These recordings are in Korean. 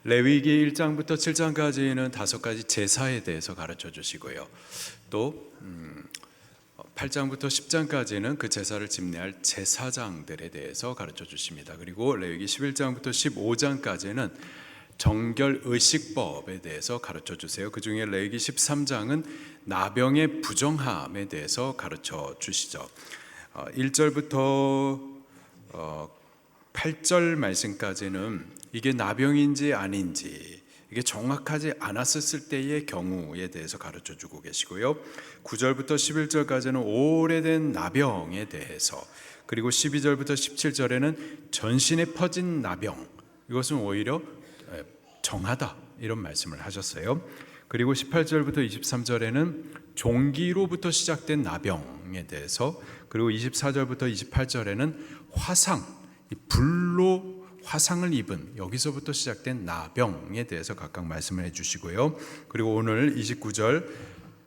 레위기 1장부터 7장까지는 5가지 제사에 대해서 가르쳐 주시고요. 또 8장부터 10장까지는 그 제사를 집례할 제사장들에 대해서 가르쳐 주십니다. 그리고 레위기 11장부터 15장까지는 정결 의식법에 대해서 가르쳐 주세요. 그 중에 레위기 13장은 나병의 부정함에 대해서 가르쳐 주시죠. 1절부터 8절 말씀까지는 이게 나병인지 아닌지 이게 정확하지 않았을 때의 경우에 대해서 가르쳐 주고 계시고요. 9절부터 11절까지는 오래된 나병에 대해서, 그리고 12절부터 17절에는 전신에 퍼진 나병, 이것은 오히려 정하다 이런 말씀을 하셨어요. 그리고 18절부터 23절에는 종기로부터 시작된 나병에 대해서, 그리고 24절부터 28절에는 화상, 불로 화상을 입은, 여기서부터 시작된 나병에 대해서 각각 말씀을 해주시고요. 그리고 오늘 29절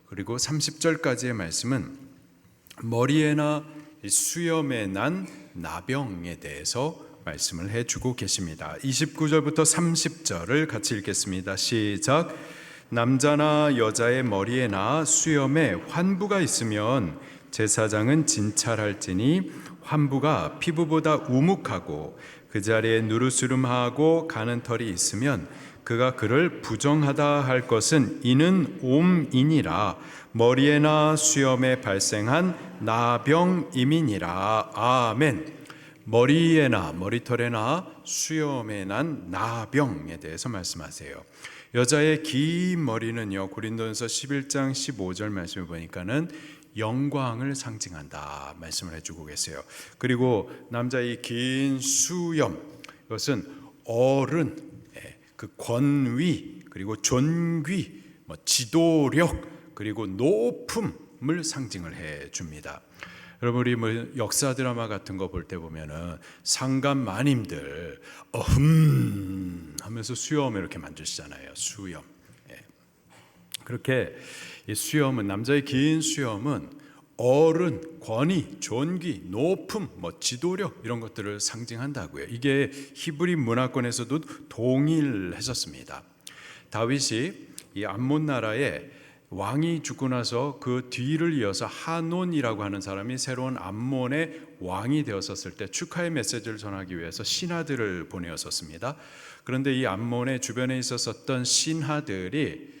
그리고 30절까지의 말씀은 머리에나 수염에 난 나병에 대해서 말씀을 해주고 계십니다. 29절부터 30절을 같이 읽겠습니다. 시작. 남자나 여자의 머리에나 수염에 환부가 있으면 제사장은 진찰할지니 환부가 피부보다 우묵하고 그 자리에 누르스름하고 가는 털이 있으면 그가 그를 부정하다 할 것은 이는 옴이니라. 머리에나 수염에 발생한 나병임이니라. 아멘. 머리에나 머리털에나 수염에 난 나병에 대해서 말씀하세요. 여자의 긴 머리는요, 고린도전서 11장 15절 말씀을 보니까는 영광을 상징한다 말씀을 해주고 계세요. 그리고 남자의 긴 수염, 이것은 어른, 그 권위, 그리고 존귀, 지도력, 그리고 높음을 상징을 해줍니다. 여러분, 우리 역사 드라마 같은 거 볼 때 보면은 상간 마님들 하면서 수염을 이렇게 만드시잖아요. 수염. 그렇게 이 수염은, 남자의 긴 수염은 어른, 권위, 존귀, 높음, 지도력 이런 것들을 상징한다고요. 이게 히브리 문화권에서도 동일했었습니다. 다윗이 이 암몬 나라에 왕이 죽고 나서 그 뒤를 이어서 하논이라고 하는 사람이 새로운 암몬의 왕이 되었었을 때 축하의 메시지를 전하기 위해서 신하들을 보내었었습니다. 그런데 이 암몬의 주변에 있었던 신하들이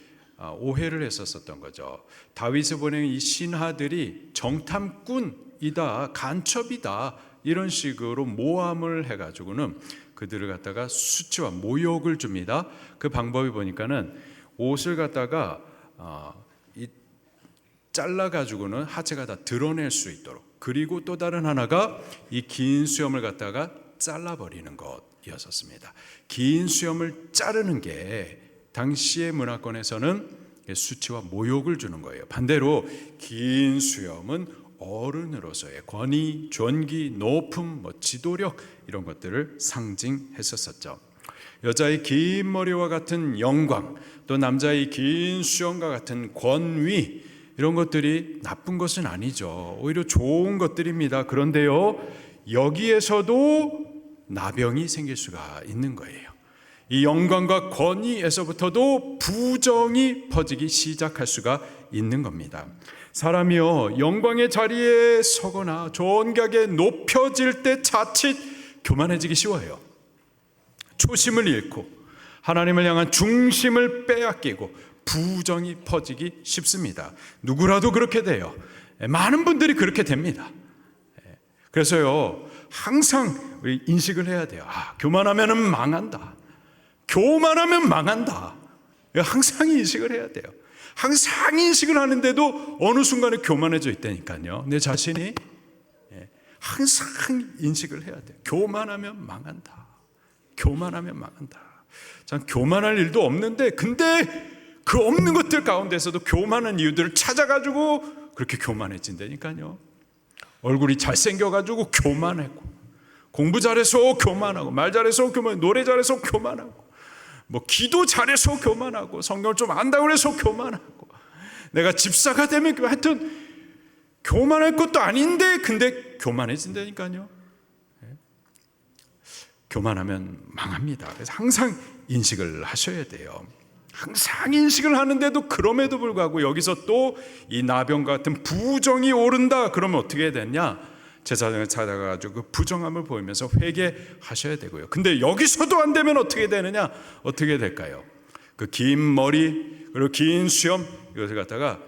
오해를 했었던 거죠. 다윗을 보낸 이 신하들이 정탐꾼이다, 간첩이다, 이런 식으로 모함을 해가지고는 그들을 갖다가 수치와 모욕을 줍니다. 그 방법이 보니까는 옷을 갖다가 잘라가지고는 하체가 다 드러낼 수 있도록, 그리고 또 다른 하나가 이 긴 수염을 갖다가 잘라버리는 것이었습니다. 긴 수염을 자르는 게 당시의 문화권에서는 수치와 모욕을 주는 거예요. 반대로 긴 수염은 어른으로서의 권위, 존귀, 높음, 지도력 이런 것들을 상징했었죠. 여자의 긴 머리와 같은 영광, 또 남자의 긴 수염과 같은 권위, 이런 것들이 나쁜 것은 아니죠. 오히려 좋은 것들입니다. 그런데요, 여기에서도 나병이 생길 수가 있는 거예요. 이 영광과 권위에서부터도 부정이 퍼지기 시작할 수가 있는 겁니다. 사람이요, 영광의 자리에 서거나 존귀하게 높여질 때 자칫 교만해지기 쉬워요. 초심을 잃고 하나님을 향한 중심을 빼앗기고 부정이 퍼지기 쉽습니다. 누구라도 그렇게 돼요. 많은 분들이 그렇게 됩니다. 그래서요, 항상 우리 인식을 해야 돼요. 교만하면 망한다. 교만하면 망한다. 항상 인식을 해야 돼요. 항상 인식을 하는데도 어느 순간에 교만해져 있다니까요. 내 자신이 항상 인식을 해야 돼요. 교만하면 망한다. 교만하면 망한다. 참 교만할 일도 없는데, 근데 그 없는 것들 가운데서도 교만한 이유들을 찾아가지고 그렇게 교만해진다니까요. 얼굴이 잘생겨가지고 교만하고, 공부 잘해서 교만하고, 말 잘해서 교만하고, 노래 잘해서 교만하고, 기도 잘해서 교만하고, 성경을 좀 안다고 해서 교만하고, 내가 집사가 되면 하여튼 교만할 것도 아닌데 근데 교만해진다니까요. 교만하면 망합니다. 그래서 항상 인식을 하셔야 돼요. 항상 인식을 하는데도 그럼에도 불구하고 여기서 또 이 나병과 같은 부정이 오른다. 그러면 어떻게 해야 되냐? 제사장을 찾아가지고 그 부정함을 보이면서 회개하셔야 되고요. 근데 여기서도 안 되면 어떻게 되느냐? 어떻게 될까요? 그 긴 머리 그리고 긴 수염 이것을 갖다가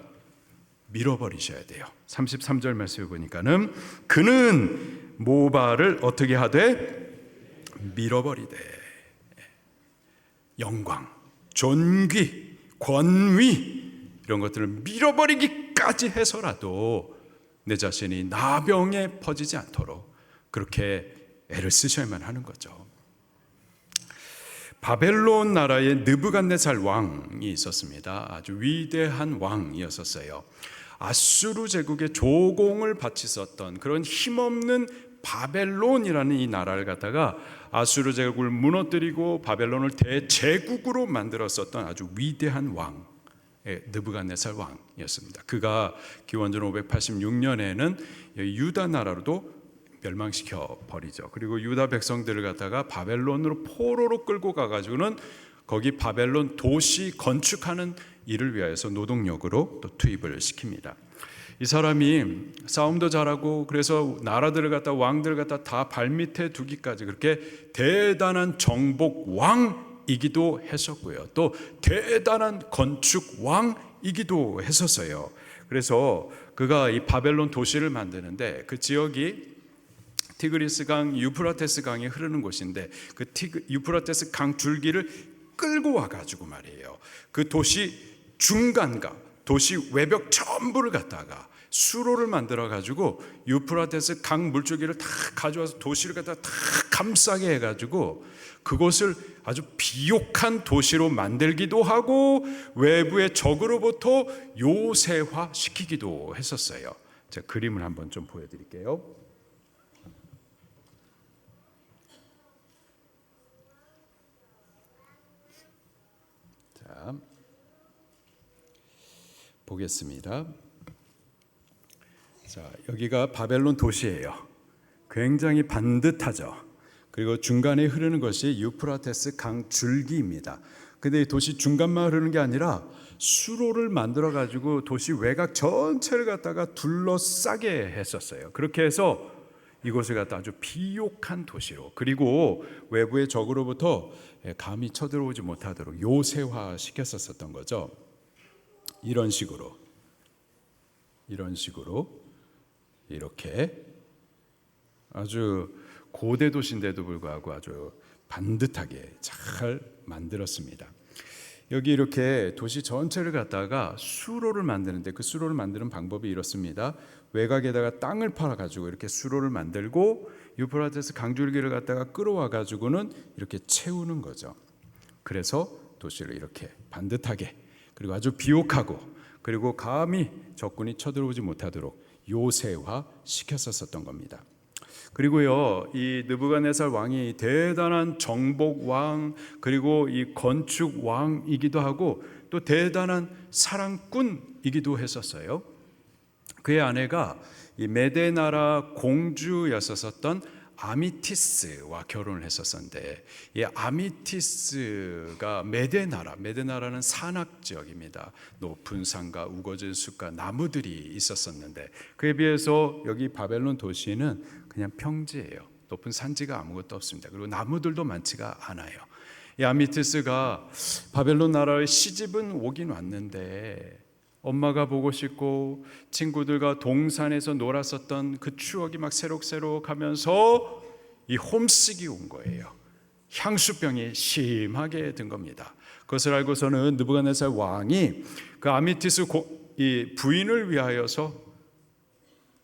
밀어버리셔야 돼요. 33절 말씀을 보니까는 그는 모발을 어떻게 하되 밀어버리되 영광, 존귀, 권위 이런 것들을 밀어버리기까지 해서라도 내 자신이 나병에 퍼지지 않도록 그렇게 애를 쓰셔야만 하는 거죠. 바벨론 나라에 느부갓네살 왕이 있었습니다. 아주 위대한 왕이었었어요. 아수르 제국의 조공을 바치었던 그런 힘없는 바벨론이라는 이 나라를 갖다가 아수르 제국을 무너뜨리고 바벨론을 대제국으로 만들었었던 아주 위대한 왕, 느부갓네살 왕이었습니다. 그가 기원전 586년에는 유다 나라로도 멸망시켜 버리죠. 그리고 유다 백성들을 갖다가 바벨론으로 포로로 끌고 가가지고는 거기 바벨론 도시 건축하는 일을 위하여서 노동력으로 또 투입을 시킵니다. 이 사람이 싸움도 잘하고 그래서 나라들을 갖다 왕들을 갖다 다 발밑에 두기까지 그렇게 대단한 정복 왕이기도 했었고요. 또 대단한 건축 왕이기도 했었어요. 그래서 그가 이 바벨론 도시를 만드는데 그 지역이 티그리스 강, 유프라테스 강이 흐르는 곳인데 그 유프라테스 강 줄기를 끌고 와가지고 말이에요. 그 도시 중간과 도시 외벽 전부를 갖다가 수로를 만들어가지고 유프라테스 강 물줄기를 다 가져와서 도시를 갖다가 다 감싸게 해가지고 그곳을 아주 비옥한 도시로 만들기도 하고 외부의 적으로부터 요새화 시키기도 했었어요. 제가 그림을 한번 좀 보여드릴게요. 자, 보겠습니다. 자, 여기가 바벨론 도시예요. 굉장히 반듯하죠. 그리고 중간에 흐르는 것이 유프라테스 강 줄기입니다. 근데 이 도시 중간만 흐르는 게 아니라 수로를 만들어 가지고 도시 외곽 전체를 갖다가 둘러싸게 했었어요. 그렇게 해서 이곳을 갖다 아주 비옥한 도시로, 그리고 외부의 적으로부터 감히 쳐들어오지 못하도록 요새화 시켰었던 거죠. 이런 식으로 이렇게 아주 고대 도시인데도 불구하고 아주 반듯하게 잘 만들었습니다. 여기 이렇게 도시 전체를 갖다가 수로를 만드는데 그 수로를 만드는 방법이 이렇습니다. 외곽에다가 땅을 팔아가지고 이렇게 수로를 만들고 유프라테스 강줄기를 갖다가 끌어와가지고는 이렇게 채우는 거죠. 그래서 도시를 이렇게 반듯하게 그리고 아주 비옥하고 그리고 감히 적군이 쳐들어오지 못하도록 요새화 시켰었던 겁니다. 그리고요, 이 느부갓네살 왕이 대단한 정복 왕 그리고 이 건축 왕이기도 하고 또 대단한 사랑꾼이기도 했었어요. 그의 아내가 이 메데 나라 공주였었던 아미티스와 결혼을 했었는데 이 아미티스가 메데나라는 산악 지역입니다. 높은 산과 우거진 숲과 나무들이 있었었는데 그에 비해서 여기 바벨론 도시는 그냥 평지예요. 높은 산지가 아무것도 없습니다. 그리고 나무들도 많지가 않아요. 이 아미티스가 바벨론 나라의 시집은 오긴 왔는데 엄마가 보고 싶고 친구들과 동산에서 놀았었던 그 추억이 막 새록새록하면서 이 홈식이 온 거예요. 향수병이 심하게 든 겁니다. 그것을 알고서는 느부갓네살 왕이 그 아미티스 이 부인을 위하여서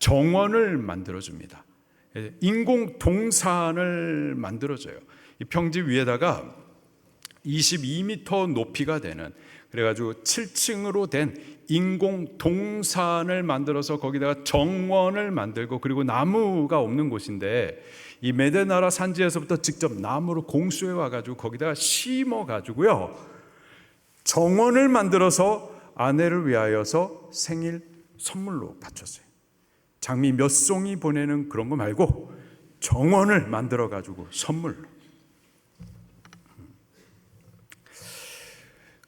정원을 만들어줍니다. 인공 동산을 만들어줘요. 이 평지 위에다가 22m 높이가 되는 그래가지고 7층으로 된 인공 동산을 만들어서 거기다가 정원을 만들고 그리고 나무가 없는 곳인데 이 메데나라 산지에서부터 직접 나무를 공수해 와가지고 거기다가 심어가지고요 정원을 만들어서 아내를 위하여서 생일 선물로 바쳤어요. 장미 몇 송이 보내는 그런 거 말고 정원을 만들어가지고 선물로.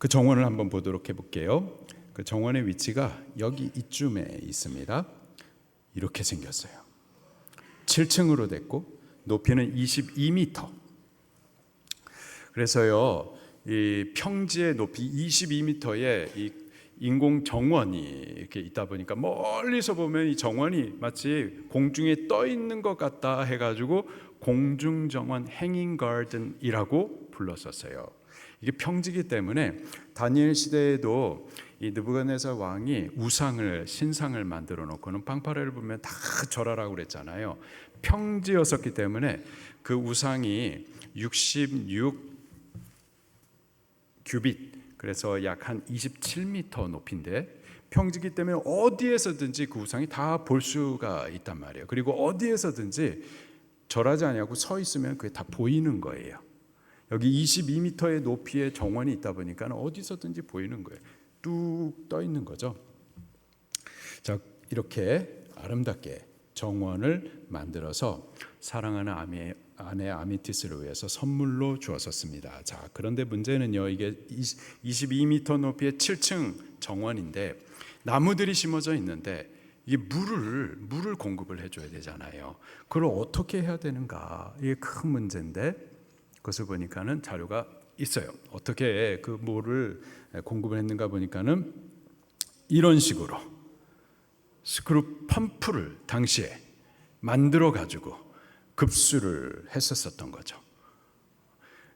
그 정원을 한번 보도록 해볼게요. 그 정원의 위치가 여기 이쯤에 있습니다. 이렇게 생겼어요. 7층으로 됐고 높이는 22m. 그래서요, 이 평지의 높이 22m에 이 인공 정원이 이렇게 있다 보니까 멀리서 보면 이 정원이 마치 공중에 떠 있는 것 같다 해가지고 공중정원 행잉 가든이라고 불렀었어요. 이게 평지기 때문에 다니엘 시대에도 이 느부갓네살 왕이 우상을 신상을 만들어 놓고는 방파레를 보면 다 절하라고 그랬잖아요. 평지였었기 때문에 그 우상이 66 규빗, 그래서 약 한 27m 높이인데 평지기 때문에 어디에서든지 그 우상이 다 볼 수가 있단 말이에요. 그리고 어디에서든지 절하지 아니하고 서 있으면 그게 다 보이는 거예요. 여기 22m의 높이의 정원이 있다 보니까 어디서든지 보이는 거예요. 뚝 떠 있는 거죠. 자, 이렇게 아름답게 정원을 만들어서 사랑하는 아내 아미티스를 위해서 선물로 주었었습니다. 자, 그런데 문제는요, 이게 22m 높이의 7층 정원인데 나무들이 심어져 있는데 이게 물을 공급을 해줘야 되잖아요. 그걸 어떻게 해야 되는가, 이게 큰 문제인데 그것을 보니까는 자료가 있어요. 어떻게 그 물을 공급을 했는가 보니까는 이런 식으로 스크루 펌프를 당시에 만들어 가지고 급수를 했었던 거죠.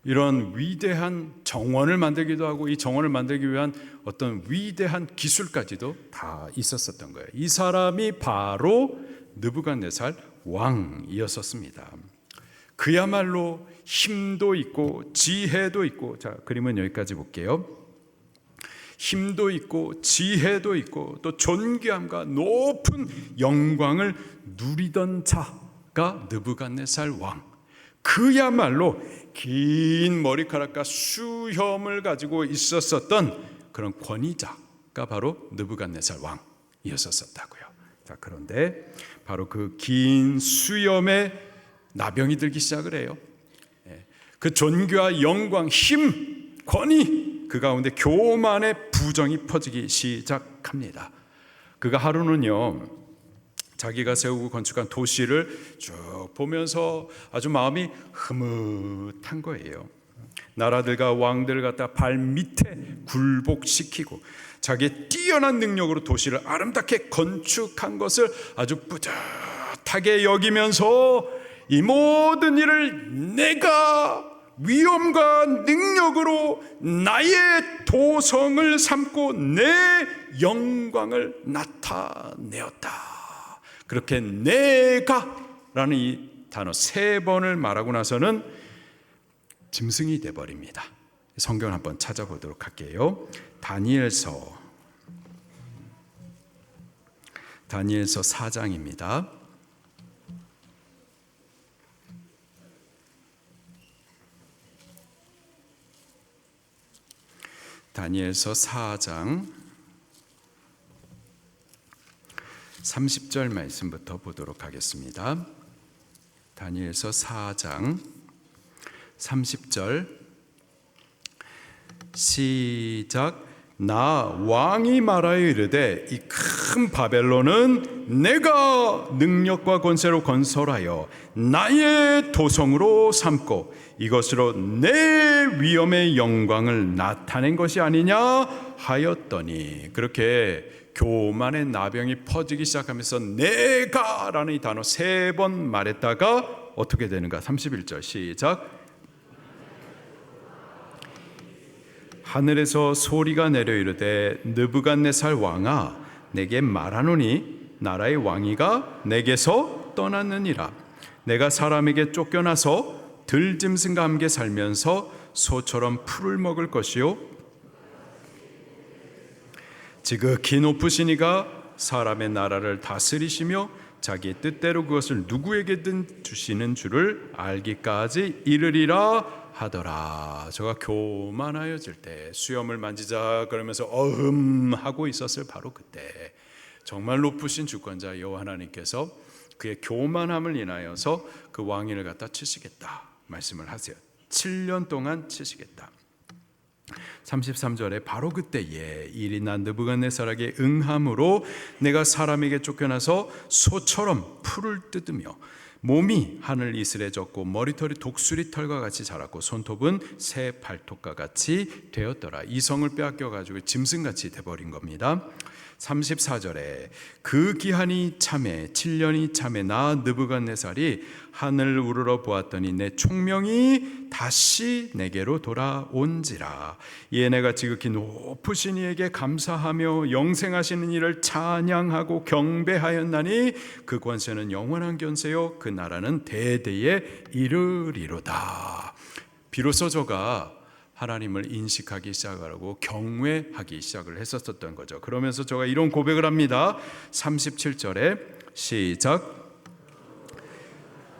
이런 위대한 정원을 만들기도 하고 이 정원을 만들기 위한 어떤 위대한 기술까지도 다 있었던 거예요. 이 사람이 바로 느부갓네살 왕이었었습니다. 그야말로 힘도 있고 지혜도 있고, 자, 그림은 여기까지 볼게요. 힘도 있고 지혜도 있고 또 존귀함과 높은 영광을 누리던 자가 느부갓네살 왕. 그야말로 긴 머리카락과 수염을 가지고 있었던 그런 권위자가 바로 느부갓네살 왕이었었다고요. 자, 그런데 바로 그 긴 수염에 나병이 들기 시작을 해요. 그 존귀와 영광, 힘, 권위, 그 가운데 교만의 부정이 퍼지기 시작합니다. 그가 하루는요, 자기가 세우고 건축한 도시를 쭉 보면서 아주 마음이 흐뭇한 거예요. 나라들과 왕들을 갖다 발 밑에 굴복시키고 자기의 뛰어난 능력으로 도시를 아름답게 건축한 것을 아주 뿌듯하게 여기면서 이 모든 일을 내가 위엄과 능력으로 나의 도성을 삼고 내 영광을 나타내었다. 그렇게 내가라는 이 단어 3번을 말하고 나서는 짐승이 돼버립니다. 성경을 한번 찾아보도록 할게요. 다니엘서 4장입니다. 다니엘서 4장 30절 말씀부터 보도록 하겠습니다. 다니엘서 4장 30절 시작. 나 왕이 말하여 이르되 이 큰 바벨론은 내가 능력과 권세로 건설하여 나의 도성으로 삼고 이것으로 내 위엄의 영광을 나타낸 것이 아니냐 하였더니, 그렇게 교만의 나병이 퍼지기 시작하면서 내가라는 이 단어 3번 말했다가 어떻게 되는가. 31절 시작. 하늘에서 소리가 내려 이르되 느부갓네살 왕아, 내게 말하노니 나라의 왕위가 내게서 떠났느니라. 내가 사람에게 쫓겨나서 들짐승과 함께 살면서 소처럼 풀을 먹을 것이요, 지극히 높으신 이가 사람의 나라를 다스리시며 자기의 뜻대로 그것을 누구에게든 주시는 줄을 알기까지 이르리라 하더라. 저가 교만하여질 때 수염을 만지자 그러면서 하고 있었을 바로 그때 정말 높으신 주권자 여호와 하나님께서 그의 교만함을 인하여서 그 왕위를 갖다 치시겠다 말씀을 하세요. 7년 동안 치시겠다. 33절에 바로 그때에 일이 난 느부갓네살에게 응함으로 내가 사람에게 쫓겨나서 소처럼 풀을 뜯으며 몸이 하늘 이슬에 젖고 머리털이 독수리 털과 같이 자랐고 손톱은 새 발톱과 같이 되었더라. 이성을 빼앗겨 가지고 짐승같이 돼버린 겁니다. 34절에 그 기한이 참에 7년이 참에 나 느부갓네살이 하늘 우러러 보았더니 내 총명이 다시 내게로 돌아온지라. 이에 내가 지극히 높으신 이에게 감사하며 영생하시는 이를 찬양하고 경배하였나니 그 권세는 영원한 권세요 그 나라는 대대에 이르리로다. 비로소 저가 하나님을 인식하기 시작하고 경외하기 시작을 했었던 거죠. 그러면서 저가 이런 고백을 합니다. 37절에 시작.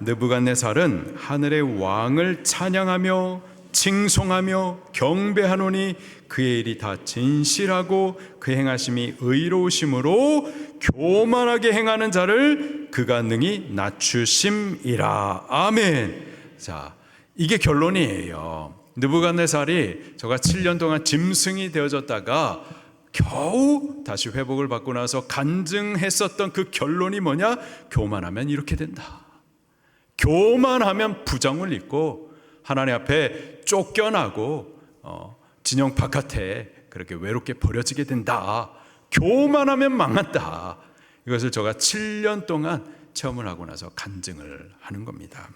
느부갓네살은 하늘의 왕을 찬양하며 칭송하며 경배하노니 그의 일이 다 진실하고 그 행하심이 의로우심으로 교만하게 행하는 자를 그가 능히 낮추심이라. 아멘. 자, 이게 결론이에요. 느부갓네살이 저가 7년 동안 짐승이 되어졌다가 겨우 다시 회복을 받고 나서 간증했었던 그 결론이 뭐냐? 교만하면 이렇게 된다. 교만하면 부정을 입고 하나님 앞에 쫓겨나고 진영 바깥에 그렇게 외롭게 버려지게 된다. 교만하면 망한다. 이것을 저가 7년 동안 체험을 하고 나서 간증을 하는 겁니다.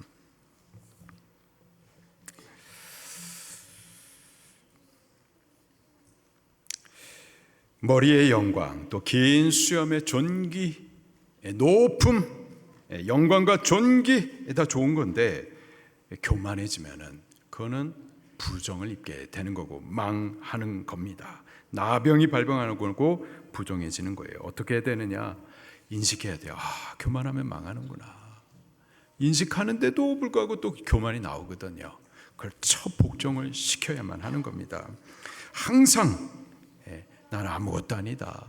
머리의 영광, 또 긴 수염의 존귀, 높음, 영광과 존귀 다 좋은 건데 교만해지면은 그거는 부정을 입게 되는 거고 망하는 겁니다. 나병이 발병하는 거고 부정해지는 거예요. 어떻게 해야 되느냐? 인식해야 돼요. 교만하면 망하는구나. 인식하는데도 불구하고 또 교만이 나오거든요. 그걸 복종을 시켜야만 하는 겁니다. 항상 나는 아무것도 아니다.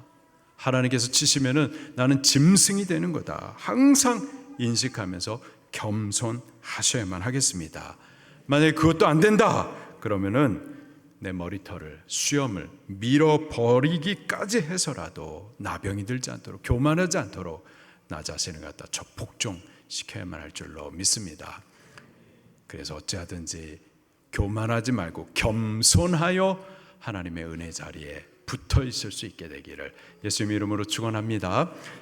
하나님께서 치시면은 나는 짐승이 되는 거다. 항상 인식하면서 겸손하셔야만 하겠습니다. 만약에 그것도 안 된다 그러면은 내 머리털을 수염을 밀어버리기까지 해서라도 나병이 들지 않도록 교만하지 않도록 나 자신을 갖다 복종시켜야만 할 줄로 믿습니다. 그래서 어찌하든지 교만하지 말고 겸손하여 하나님의 은혜 자리에 붙어 있을 수 있게 되기를 예수님 이름으로 축원합니다.